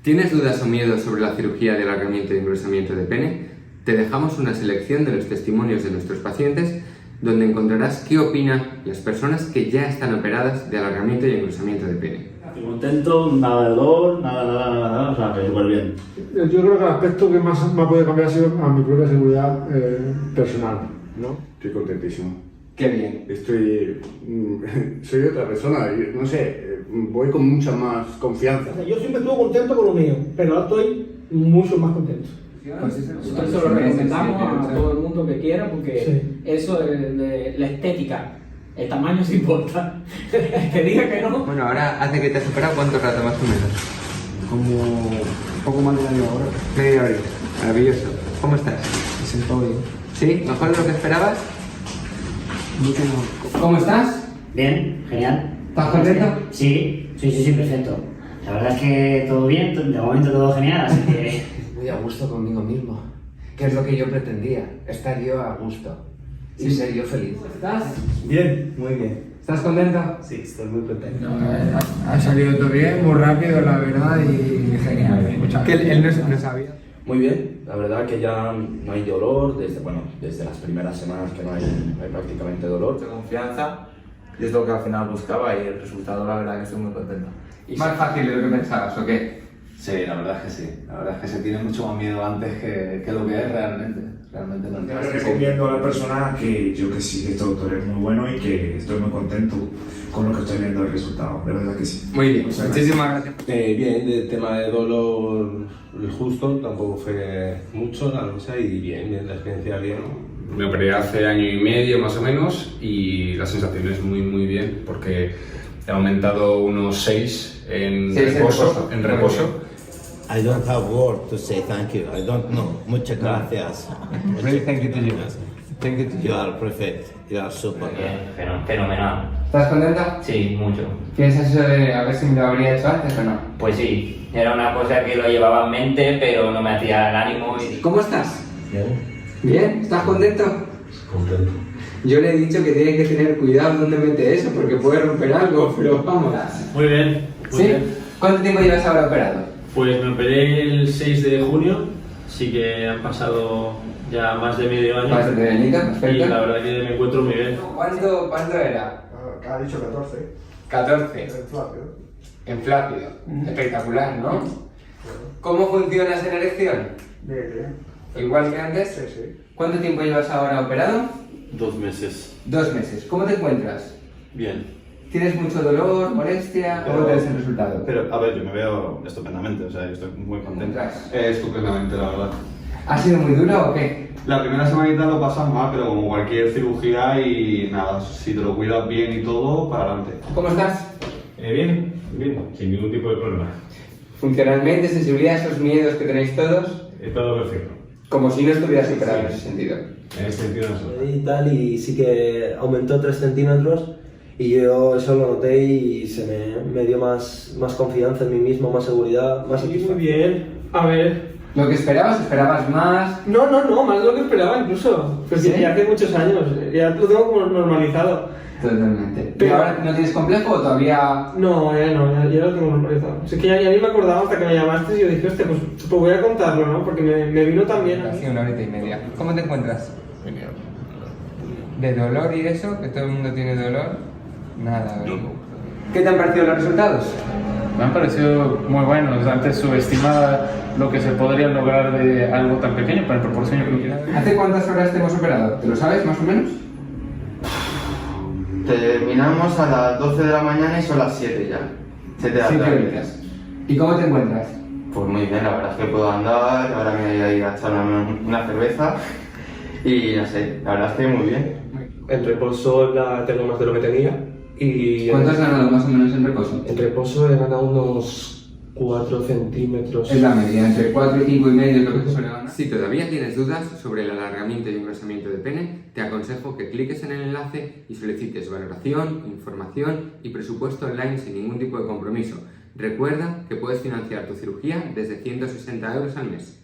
¿Tienes dudas o miedos sobre la cirugía de alargamiento y engrosamiento de pene? Te dejamos una selección de los testimonios de nuestros pacientes donde encontrarás qué opinan las personas que ya están operadas de alargamiento y engrosamiento de pene. Estoy contento, nada de dolor, nada, o sea, que súper bien. Yo creo que el aspecto que más me ha podido cambiar ha sido a mi propia seguridad personal, ¿no? Estoy contentísimo. ¡Qué bien! Soy otra persona, no sé, voy con mucha más confianza. Yo siempre estuve contento con lo mío, pero ahora estoy mucho más contento. Pues eso, Nosotros se lo recomendamos a todo el mundo que quiera porque Sí. eso de la estética, el tamaño sí importa. Que diga que no. Bueno, ahora hace que te has operado, ¿cuánto rato más o menos? Como un poco más de media hora. Media horita. Maravilloso. ¿Cómo estás? Me siento bien. ¿Sí? ¿Mejor de lo que esperabas? Mucho mejor. ¿Cómo estás? Bien, genial. ¿Estás contento? Sí, perfecto. La verdad es que todo bien, de momento todo genial, así que... Muy a gusto conmigo mismo, que es lo que yo pretendía, estar yo a gusto y ser yo feliz. ¿Cómo estás? Bien, muy bien. ¿Estás contento? Sí, estoy muy contento. Ha salido todo bien, muy rápido, la verdad, y genial. Que él no sabía. Muy bien, la verdad que ya no hay dolor, desde las primeras semanas que no hay prácticamente dolor. De confianza, y es lo que al final buscaba y el resultado la verdad que estoy muy contento. ¿Más fácil de lo que pensabas o qué? Sí, la verdad es que sí. La verdad es que se tiene mucho más miedo antes que lo que es realmente. Realmente no. Yo le recomiendo a la persona que sí, que este doctor es muy bueno y que estoy muy contento con lo que estoy viendo el resultado. De verdad que sí. Muy bien, muchísimas gracias. Bien, el tema de dolor el justo, tampoco fue mucho, la lucha y bien, la experiencia bien. Me operé hace año y medio más o menos y la sensación es muy bien porque he aumentado unos 6 en reposo. I don't have word to say thank you. I don't know. Muchas gracias. Really thank you to you. Thank you to you. You are perfect. You are super. Bien, fenomenal. ¿Estás contento? Sí, mucho. ¿Piensas eso de a ver si me lo habría hecho antes o no? Pues sí, era una cosa que lo llevaba en mente, pero no me hacía el ánimo y... ¿Cómo estás? Bien. ¿Bien? ¿Estás contento? Contento. Yo le he dicho que tiene que tener cuidado donde mete eso porque puede romper algo, pero vamos. Muy bien. ¿Sí? ¿Cuánto tiempo llevas ahora operado? Pues me operé el 6 de junio, así que han pasado ya más de medio año. Más de medio añito, perfecto. Y la verdad que me encuentro muy bien. ¿Cuánto era? Ha dicho 14. 14. En flácido. En flácido. Espectacular, ¿no? ¿Cómo funcionas en erección? Bien. ¿Igual que antes? Sí. ¿Cuánto tiempo llevas ahora operado? 2 meses. 2 meses. ¿Cómo te encuentras? Bien. ¿Tienes mucho dolor, molestia? ¿Cómo te ves el resultado? Pero, a ver, yo me veo estupendamente, o sea, yo estoy muy contento. Estupendamente, la verdad. ¿Ha sido muy duro o qué? La primera semanita lo pasas mal, pero como cualquier cirugía y nada, si te lo cuidas bien y todo, para adelante. ¿Cómo estás? Bien, sin ningún tipo de problema. Funcionalmente, sensibilidad, esos miedos que tenéis todos, Todo perfecto. como si no estuvieras operado en ese sentido. En ese sentido no sé. Y tal, y sí que aumentó 3 centímetros y yo eso lo noté y me dio más confianza en mí mismo, más seguridad, más satisfacción. Muy bien. A ver. ¿Lo que esperabas? ¿Esperabas más? No, más de lo que esperaba incluso. Porque ¿Sí? ya hace muchos años, ya lo tengo como normalizado. Totalmente. Pero- ¿Y ahora no tienes complejo o todavía...? No, ya lo tengo normalizado. O sea, es que ya ni me acordaba hasta que me llamaste y yo dije, hostia, pues voy a contarlo, ¿no? Porque me vino tan bien. Casi 1 horita y media. ¿Cómo te encuentras? ¿De dolor y eso? ¿Que todo el mundo tiene dolor? Nada, ¿verdad? ¿Qué te han parecido los resultados? Me han parecido muy buenos, antes subestimaba lo que se podría lograr de algo tan pequeño, pero en proporción yo creo que... ¿Hace cuántas horas te hemos operado? ¿Te lo sabes más o menos? Terminamos a las 12 de la mañana y son las 7 ya. 7 de la 7 tarde. horitas. ¿Y cómo te encuentras? Pues muy bien, la verdad es que puedo andar, ahora me voy a ir a echar una cerveza y no sé, la verdad es que muy bien. En reposo la tengo más de lo que tenía y... ¿Cuánto has ganado más o menos en reposo? En reposo he ganado unos 4 centímetros. Es la media, entre 4 y 5 y medio es lo que se suele ganar. Si todavía tienes dudas sobre el alargamiento y engrosamiento de pene, te aconsejo que cliques en el enlace y solicites valoración, información y presupuesto online sin ningún tipo de compromiso. Recuerda que puedes financiar tu cirugía desde 160 € al mes.